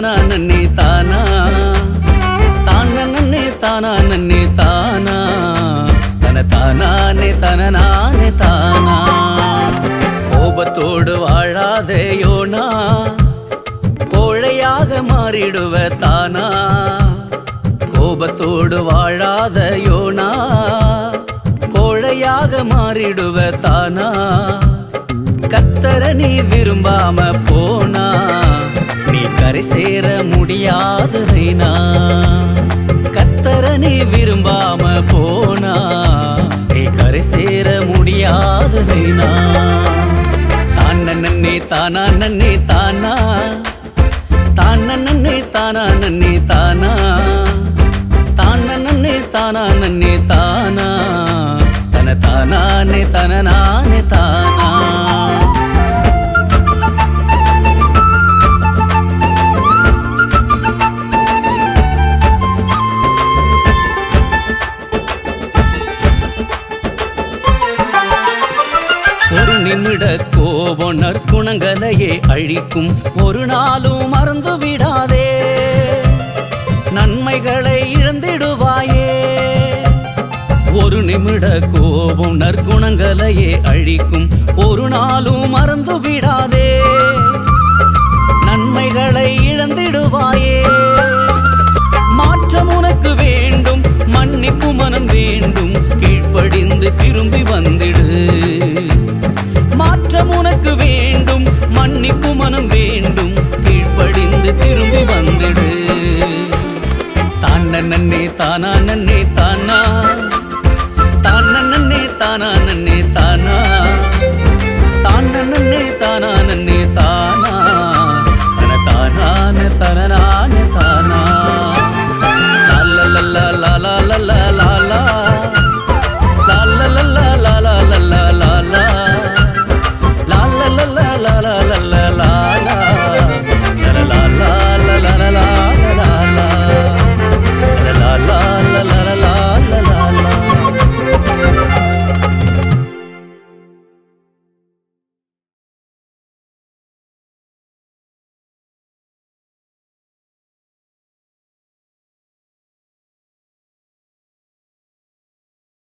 தானா நன்னே தானா தான நன்னே தானா நன்னே தானா தன தானே தனநானே தானா கோபத்தோடு வாழாதே யோனா கோழையாக மாறிடுவ தானா கோபத்தோடு வாழாத யோனா கோழையாக மாறிடுவ தானா கர்த்தர நீ விரும்பாம போனா நீ கரை சேர முடியாது நைனா கர்த்தர நீ விரும்பாம போனா நீ கரை சேர முடியாது நைனா தான நன்னே தானா நன்னே தானா தான நன்னே தானா நன்னே தானா தான நன்னே தானா நன்னே தானா தன தானே தனநானே தானா ஒரு நிமிட கோபம் நற்குணங்களையே அழிக்கும் ஒரு நாளும் மறந்து விடாதே நன்மைகளை இழந்திடுவாயே ஒரு நிமிட கோபம் நற்குணங்களையே அழிக்கும் ஒரு நாளும் மறந்து விடாதே நன்மைகளை இழந்திடுவாயே மாற்றம் உனக்கு வேண்டும் மன்னிக்கும் மனம் வேண்டும் கீழ்ப்படிந்து திரும்பி வந்திடு மாற்றம் உனக்கு வேண்டும் மன்னிக்கும் மனம் வேண்டும் கீழ்ப்படிந்து திரும்பி வந்திடு தான நன்னே தானா நன்னே